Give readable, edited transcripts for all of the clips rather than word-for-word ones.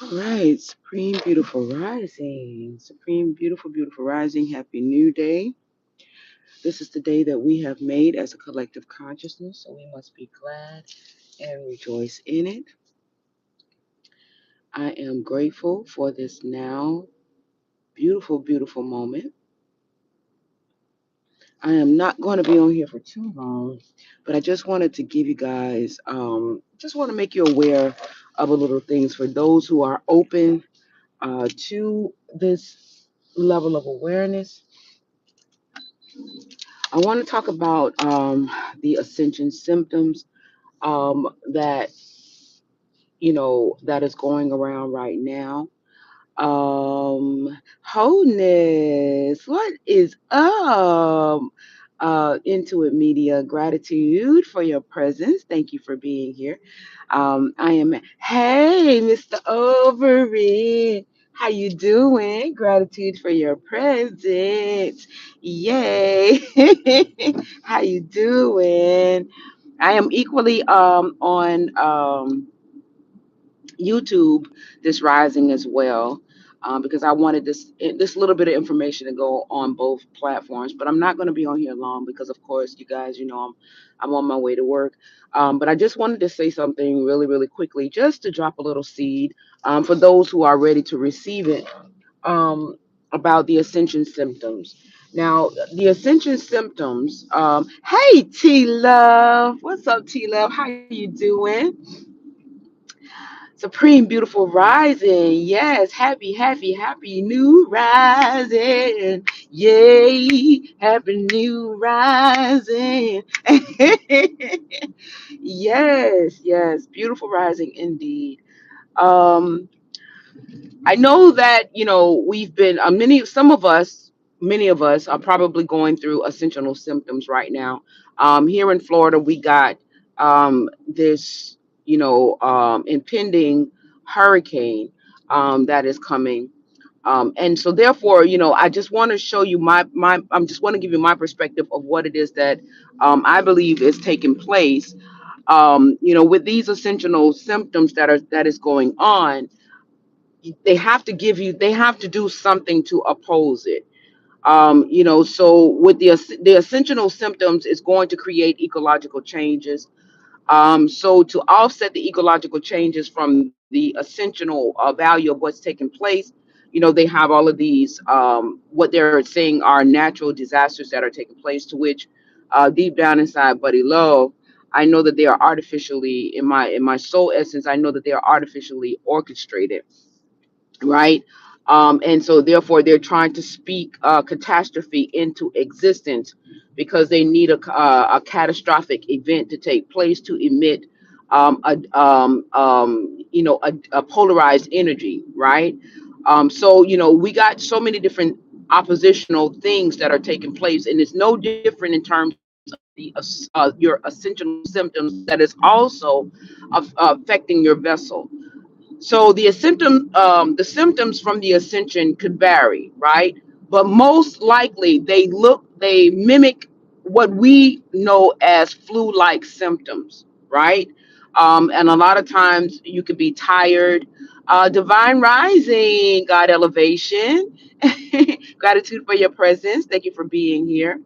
All right, Supreme Beautiful Rising. Supreme Beautiful Beautiful Rising. Happy New Day. This is the day that we have made as a collective consciousness, so we must be glad and rejoice in it. I am grateful for this now beautiful, beautiful moment. I am not going to be on here for too long, but I just wanted to give you guys, just want to make you aware of a little things for those who are open to this level of awareness. I want to talk about the ascension symptoms that that is going around right now. Wholeness, what is up? Intuit Media, gratitude for your presence. Thank you for being here. I am. Hey, Mr. Overy. How you doing? Gratitude for your presence. Yay. How you doing? I am equally on YouTube this rising as well, because I wanted this little bit of information to go on both platforms. But I'm not going to be on here long because, of course, you guys, I'm on my way to work. But I just wanted to say something really, really quickly, just to drop a little seed for those who are ready to receive it, um, about the ascension symptoms. Now, the ascension symptoms. Hey, T Love, what's up, T Love? How you doing? Supreme Beautiful Rising. Yes, happy, happy, happy new rising. Yay, happy new rising. Yes, yes, beautiful rising indeed. Um, I know that we've been many of us are probably going through ascensional symptoms right now. Here in Florida, we got this impending hurricane that is coming, and so therefore, I just want to show you my I just want to give you my perspective of what it is that I believe is taking place. With these ascensional symptoms that is going on, they have to do something to oppose it. So with the ascensional symptoms, it's going to create ecological changes. So to offset the ecological changes from the ascensional value of what's taking place, they have all of these, what they're saying are natural disasters that are taking place, to which deep down inside Buddy Love, I know that they are artificially, in my soul essence, I know that they are artificially orchestrated, right? And so therefore they're trying to speak catastrophe into existence because they need a catastrophic event to take place to emit a polarized energy, right? So we got so many different oppositional things that are taking place, and it's no different in terms of your ascensional symptoms that is also affecting your vessel. So the symptoms from the ascension could vary, right? But most likely they mimic what we know as flu-like symptoms, right? And a lot of times you could be tired. Divine rising, God elevation, gratitude for your presence. Thank you for being here.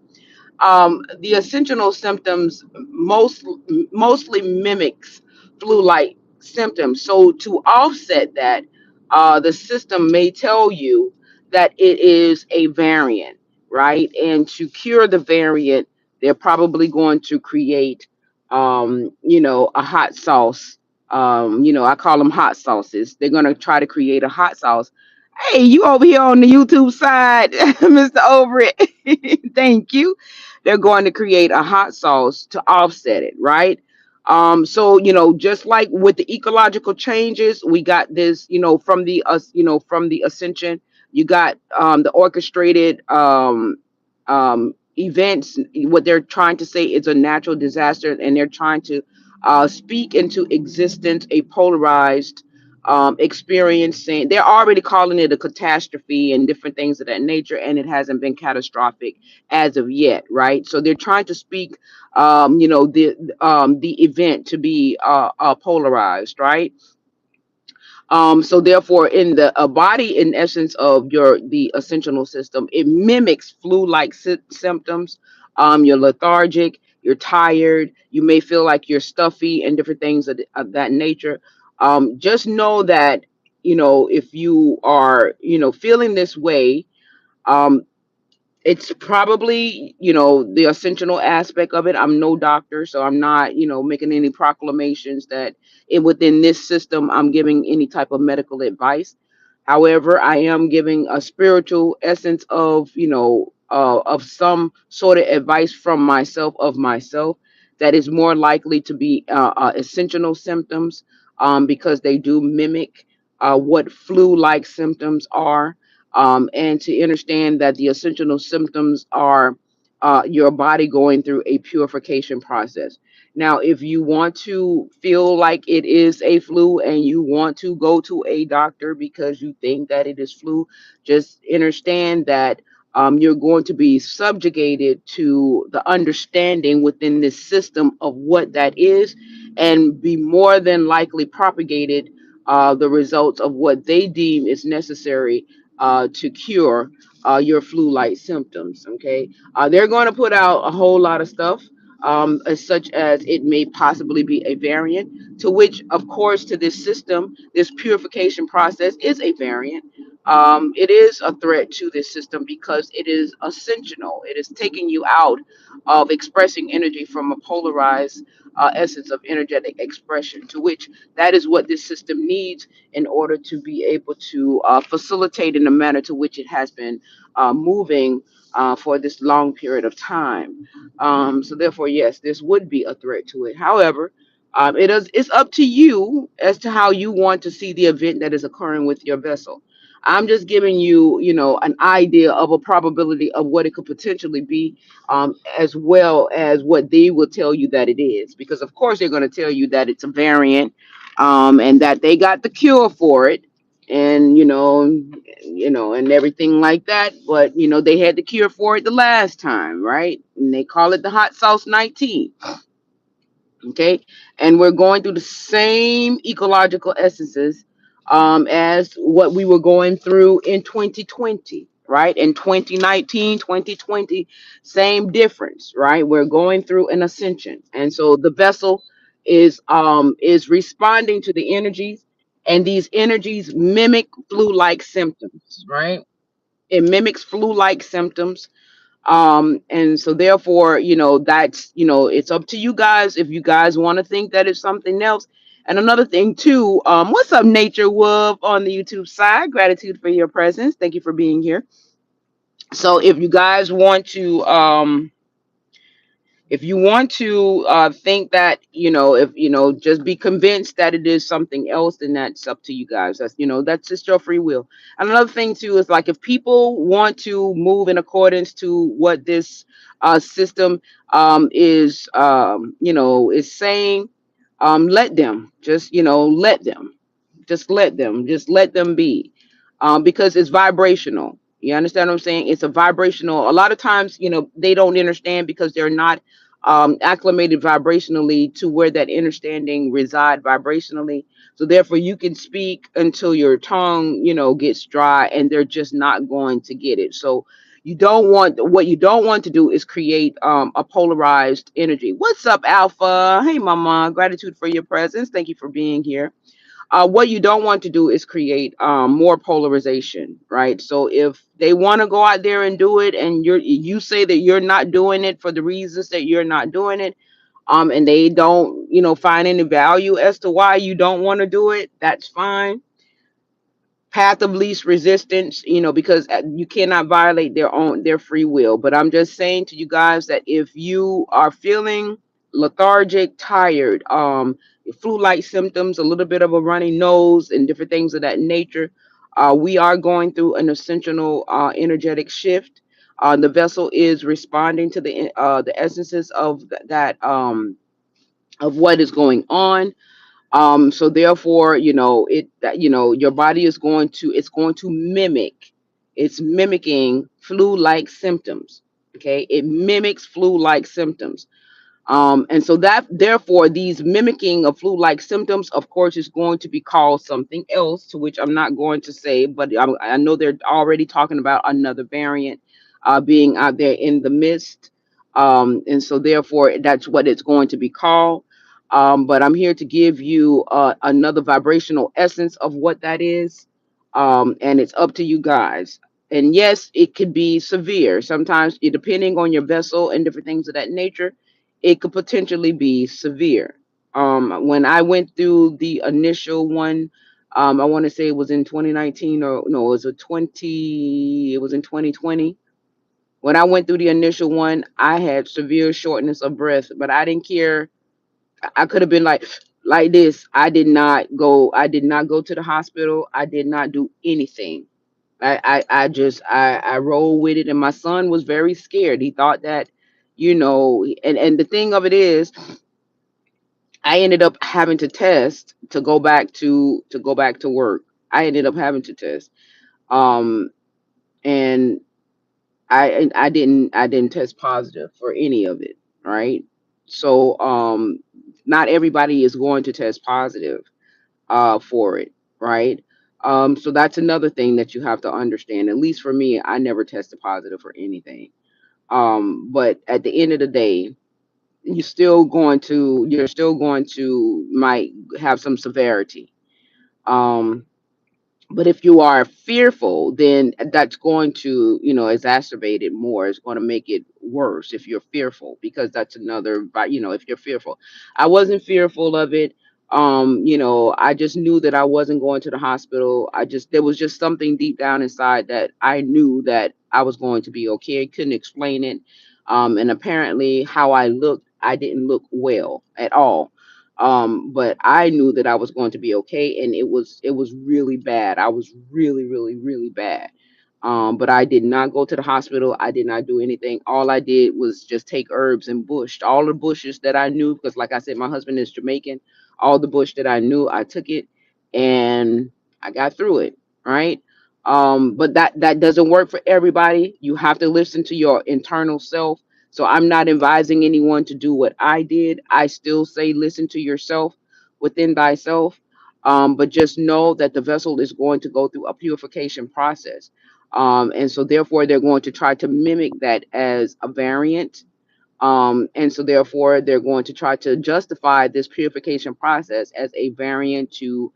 The ascensional symptoms mostly mimics flu-like symptoms. So to offset that, the system may tell you that it is a variant, right? And to cure the variant, they're probably going to create, a hot sauce. I call them hot sauces. They're going to try to create a hot sauce. Hey, you over here on the YouTube side, Mr. Overett. Thank you. They're going to create a hot sauce to offset it, right? So just like with the ecological changes, we got this, from the ascension, you got the orchestrated events. What they're trying to say is a natural disaster, and they're trying to speak into existence a polarized experience. Saying they're already calling it a catastrophe and different things of that nature, and it hasn't been catastrophic as of yet, right? So they're trying to speak, the event to be polarized, right? So therefore, in the a body, in essence of the ascensional system, it mimics flu-like symptoms. You're lethargic, you're tired, you may feel like you're stuffy and different things of that nature. Just know that, if you are, feeling this way, um, it's probably, the ascensional aspect of it. I'm no doctor, so I'm not, making any proclamations that within this system I'm giving any type of medical advice. However, I am giving a spiritual essence of, of some sort of advice from myself, that is more likely to be ascensional symptoms, because they do mimic what flu-like symptoms are, and to understand that the essential symptoms are your body going through a purification process. Now, if you want to feel like it is a flu and you want to go to a doctor because you think that it is flu, just understand that you're going to be subjugated to the understanding within this system of what that is, and be more than likely propagated the results of what they deem is necessary to cure your flu-like symptoms. Okay, they're going to put out a whole lot of stuff, as such as it may possibly be a variant, to which, of course, to this system, this purification process is a variant. It is a threat to this system because it is ascensional. It is taking you out of expressing energy from a polarized essence of energetic expression, to which that is what this system needs in order to be able to facilitate in the manner to which it has been moving for this long period of time. So therefore, yes, this would be a threat to it. However, it's up to you as to how you want to see the event that is occurring with your vessel. I'm just giving you, an idea of a probability of what it could potentially be, as well as what they will tell you that it is. Because of course they're going to tell you that it's a variant, and that they got the cure for it, and and everything like that. But they had the cure for it the last time, right? And they call it the hot sauce 19. Okay, and we're going through the same ecological essences as what we were going through in 2020, right? In 2019, 2020, same difference, right? We're going through an ascension, and so the vessel is responding to the energies, and these energies mimic flu-like symptoms, right? It mimics flu-like symptoms, and so therefore, that's, it's up to you guys if you guys want to think that it's something else. And another thing too, what's up, Nature Wolf on the YouTube side? Gratitude for your presence, thank you for being here. So if you want to think that, if just be convinced that it is something else, then that's up to you guys. That's, that's just your free will. And another thing too is, like, if people want to move in accordance to what this system is saying, let them just, just let them be, because it's vibrational. You understand what I'm saying? It's a vibrational. A lot of times, they don't understand because they're not acclimated vibrationally to where that understanding reside vibrationally. So therefore, you can speak until your tongue, gets dry, and they're just not going to get it. So what you don't want to do is create a polarized energy. What's up, Alpha? Hey, Mama. Gratitude for your presence. Thank you for being here. What you don't want to do is create more polarization, right? So if they want to go out there and do it, and you say that you're not doing it for the reasons that you're not doing it, and they don't, find any value as to why you don't want to do it, that's fine. Path of least resistance, because you cannot violate their free will. But I'm just saying to you guys that if you are feeling lethargic, tired, flu-like symptoms, a little bit of a runny nose, and different things of that nature, we are going through an ascensional energetic shift. The vessel is responding to the essences of that, of what is going on. So therefore, your body is going to mimic, it's mimicking flu-like symptoms. Okay, it mimics flu-like symptoms. And so that therefore these mimicking of flu-like symptoms, of course, is going to be called something else, to which I'm not going to say, but I know they're already talking about another variant being out there in the midst. And so therefore that's what it's going to be called. But I'm here to give you another vibrational essence of what that is. And it's up to you guys. And yes, it could be severe. Sometimes, depending on your vessel and different things of that nature, it could potentially be severe. When I went through the initial one, I want to say it was in 2019, or no, it was in 2020. When I went through the initial one, I had severe shortness of breath, but I didn't care. I could have been like this. I did not go to the hospital. I did not do anything. I rolled with it, and my son was very scared. He thought that, and the thing of it is, I ended up having to test to go back to work. I ended up having to test, um, and I didn't test positive for any of it, right? So not everybody is going to test positive for it, right? So that's another thing that you have to understand. At least for me, I never tested positive for anything. But at the end of the day, you're still going to might have some severity. Um, but if you are fearful, then that's going to, exacerbate it more. It's going to make it worse if you're fearful, because that's another, if you're fearful. I wasn't fearful of it. I just knew that I wasn't going to the hospital. There was just something deep down inside that I knew that I was going to be okay. I couldn't explain it. And apparently how I looked, I didn't look well at all. But I knew that I was going to be okay, and it was really bad. I was really, really, really bad. But I did not go to the hospital. I did not do anything. All I did was just take herbs and bush, all the bushes that I knew, because like I said, my husband is Jamaican. All the bush that I knew, I took it, and I got through it. Right. But that doesn't work for everybody. You have to listen to your internal self. So I'm not advising anyone to do what I did. I still say listen to yourself within thyself. But just know that the vessel is going to go through a purification process. And so therefore they're going to try to mimic that as a variant, and so therefore they're going to try to justify this purification process as a variant to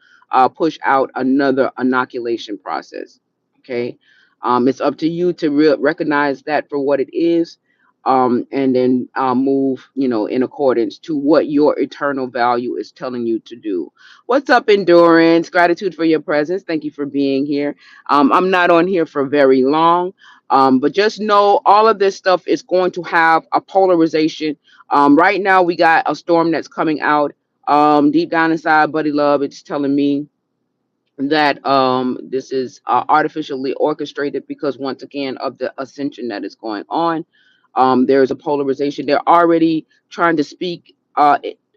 push out another inoculation process. Okay. It's up to you to recognize that for what it is, and then move, in accordance to what your eternal value is telling you to do. What's up, Endurance? Gratitude for your presence. Thank you for being here. I'm not on here for very long. But just know all of this stuff is going to have a polarization. Right now, we got a storm that's coming out. Deep down inside, Buddy Love, it's telling me that this is artificially orchestrated, because once again of the ascension that is going on. There is a polarization. They're already trying to speak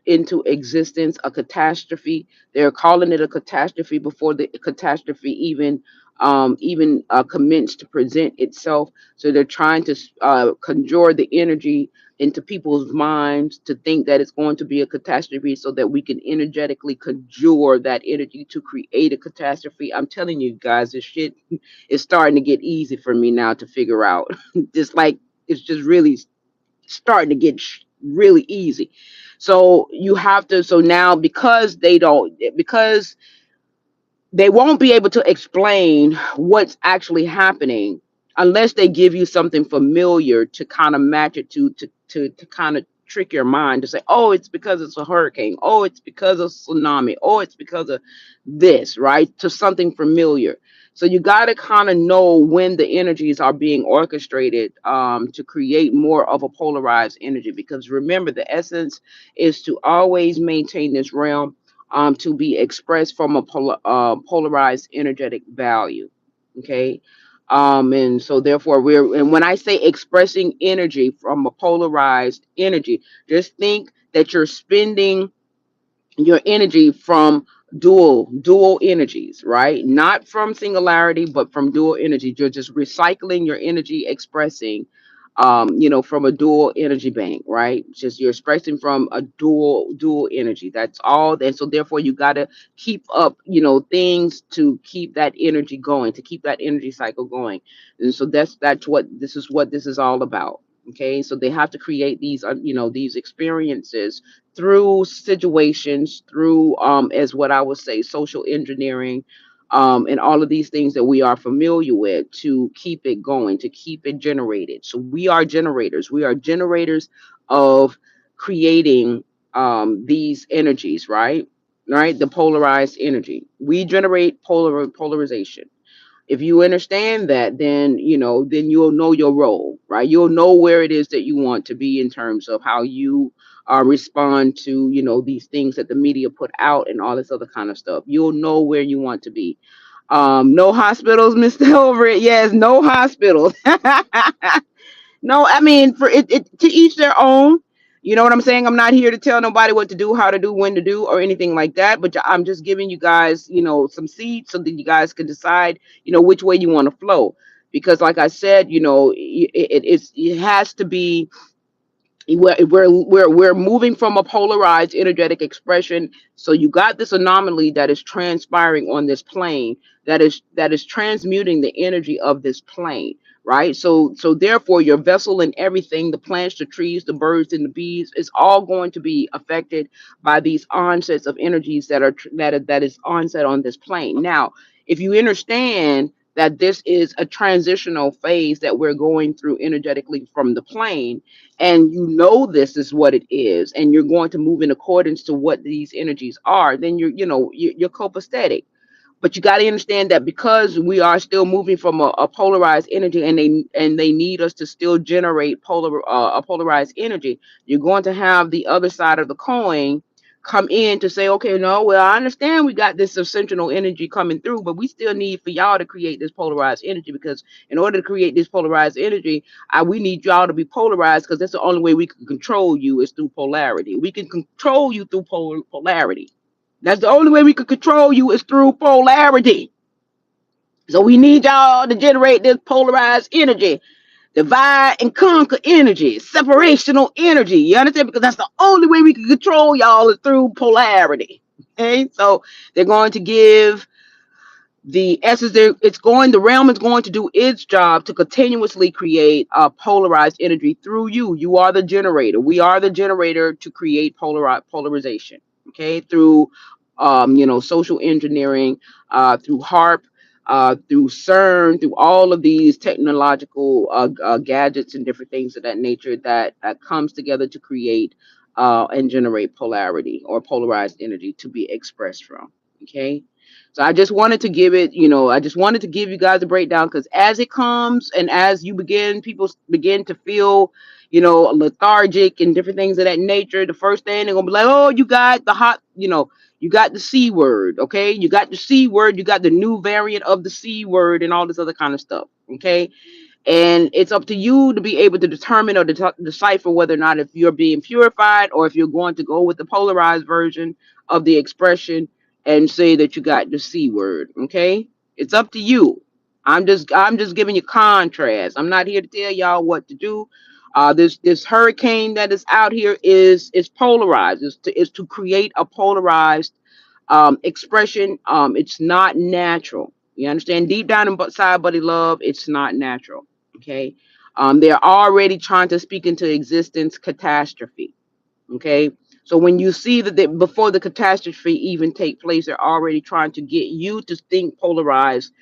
into existence a catastrophe. They're calling it a catastrophe before the catastrophe even commenced to present itself. So they're trying to conjure the energy into people's minds to think that it's going to be a catastrophe, so that we can energetically conjure that energy to create a catastrophe. I'm telling you guys, this shit is starting to get easy for me now to figure out. Just like it's just really starting to get really easy. So you have to, so now, because they won't be able to explain what's actually happening unless they give you something familiar to kind of match it to kind of trick your mind to say, oh, it's because it's a hurricane, oh, it's because of tsunami, oh, it's because of this, right? To something familiar. So you got to kind of know when the energies are being orchestrated to create more of a polarized energy, because remember, the essence is to always maintain this realm, to be expressed from a polarized energetic value. Okay. And so therefore and when I say expressing energy from a polarized energy, just think that you're spending your energy from dual energies, right? Not from singularity, but from dual energy. You're just recycling your energy, expressing from a dual energy bank, right? Just you're expressing from a dual energy. That's all. And so therefore you got to keep up, things to keep that energy going, to keep that energy cycle going. And so that's what this is all about. Okay, so they have to create these, these experiences through situations, through, as what I would say, social engineering, and all of these things that we are familiar with to keep it going, to keep it generated. So we are generators. We are generators of creating these energies, right? Right, the polarized energy. We generate polarization. If you understand that, then you'll know your role, right? You'll know where it is that you want to be in terms of how you respond to, these things that the media put out and all this other kind of stuff. You'll know where you want to be. No hospitals, Mr. Over it. Yes, no hospitals. No, I mean, for it to each their own. You know what I'm saying? I'm not here to tell nobody what to do, how to do, when to do, or anything like that. But I'm just giving you guys, some seeds so that you guys can decide, which way you want to flow. Because, like I said, it has to be, we're moving from a polarized energetic expression. So you got this anomaly that is transpiring on this plane, that is transmuting the energy of this plane, right? So therefore your vessel and everything, the plants, the trees, the birds, and the bees, is all going to be affected by these onsets of energies that is onset on this plane. Now, if you understand that this is a transitional phase that we're going through energetically from the plane, and this is what it is, and you're going to move in accordance to what these energies are, then you're copacetic. But you got to understand that because we are still moving from a polarized energy, and they need us to still generate a polarized energy, you're going to have the other side of the coin come in to say, okay, no, well, I understand we got this ascensional energy coming through, but we still need for y'all to create this polarized energy, because in order to create this polarized energy, we need y'all to be polarized, because that's the only way we can control you is through polarity. We can control you through polarity. That's the only way we could control you is through polarity. So we need y'all to generate this polarized energy, divide and conquer energy, separational energy. You understand? Because that's the only way we can control y'all is through polarity. Okay, so they're going to give the essence there. The realm is going to do its job to continuously create polarized energy through you. You are the generator. We are the generator to create polarization. Okay, through social engineering, through HARP, through CERN, through all of these technological gadgets and different things of that nature that comes together to create and generate polarity or polarized energy to be expressed from. Okay. So I just wanted to give it, I just wanted to give you guys a breakdown, because as it comes and as people begin to feel, lethargic and different things of that nature, the first thing they're gonna be like, oh, you got the hot, you got the C word, okay? You got the C word, you got the new variant of the C word and all this other kind of stuff, okay? And it's up to you to be able to determine or decipher whether or not if you're being purified, or if you're going to go with the polarized version of the expression and say that you got the C word. Okay, it's up to you. I'm just giving you contrast. I'm not here to tell y'all what to do. This hurricane that is out here is polarized. Is to create a polarized expression. It's not natural. You understand? Deep down inside, buddy love, it's not natural. Okay. They're already trying to speak into existence catastrophe. Okay. So when you see that before the catastrophe even take place, they're already trying to get you to think polarized,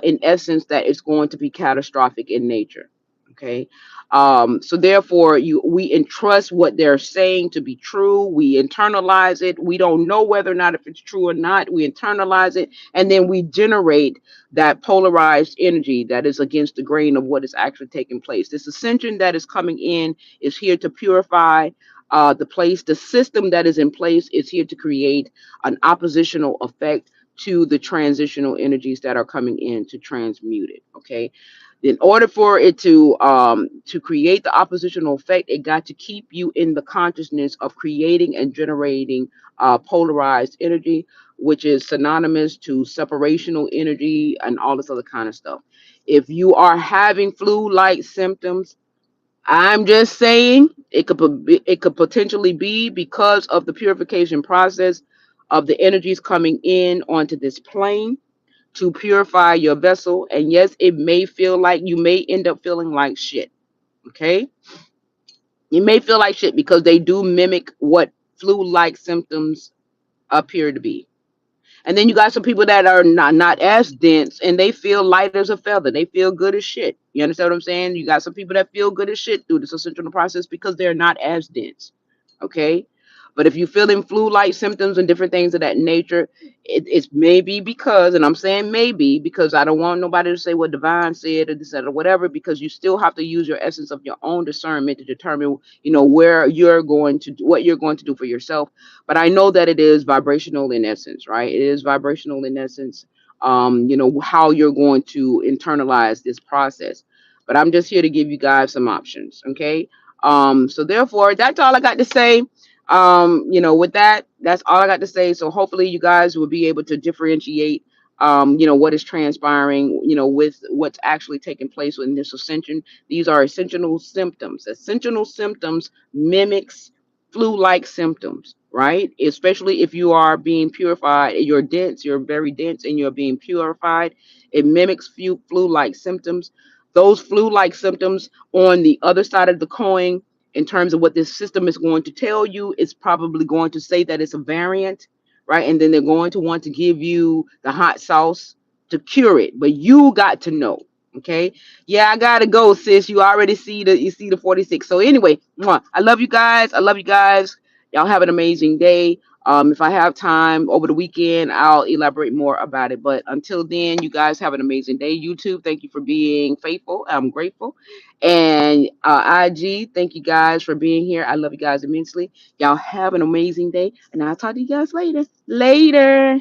in essence, that it's going to be catastrophic in nature. Okay. So therefore we entrust what they're saying to be true. We internalize it. We don't know whether or not if it's true or not. We internalize it, and then we generate that polarized energy that is against the grain of what is actually taking place. This ascension that is coming in is here to purify the place. The system that is in place is here to create an oppositional effect to the transitional energies that are coming in to transmute it. Okay. In order for it to create the oppositional effect, it got to keep you in the consciousness of creating and generating polarized energy, which is synonymous to separational energy and all this other kind of stuff. If you are having flu-like symptoms, I'm just saying it could potentially be because of the purification process of the energies coming in onto this plane to purify your vessel. And yes, it may feel like you may end up feeling like shit. Okay, you may feel like shit because they do mimic what flu-like symptoms appear to be. And then you got some people that are not as dense and they feel light as a feather. They feel good as shit. You understand what I'm saying? You got some people that feel good as shit through this ascensional process because they're not as dense. Okay. But if you're feeling flu-like symptoms and different things of that nature, it's maybe because, and I'm saying maybe because I don't want nobody to say what divine said or this or whatever, because you still have to use your essence of your own discernment to determine, where you're going to, what you're going to do for yourself. But I know that it is vibrational in essence, right? It is vibrational in essence. How you're going to internalize this process. But I'm just here to give you guys some options, okay? So therefore, that's all I got to say. With that, that's all I got to say. So hopefully you guys will be able to differentiate what is transpiring, with what's actually taking place in this ascension. These are essential symptoms. Essential symptoms mimics flu-like symptoms, right? Especially if you are being purified, you're dense, you're very dense, and you're being purified. It mimics flu-like symptoms. Those flu-like symptoms on the other side of the coin, in terms of what this system is going to tell you, it's probably going to say that it's a variant, right? And then they're going to want to give you the hot sauce to cure it, but you got to know. Okay. Yeah, I gotta go, sis. You see the 46. So anyway, I love you guys. I love you guys. Y'all have an amazing day. If I have time over the weekend, I'll elaborate more about it. But until then, you guys have an amazing day. YouTube, thank you for being faithful. I'm grateful. And IG, thank you guys for being here. I love you guys immensely. Y'all have an amazing day, and I'll talk to you guys later. Later.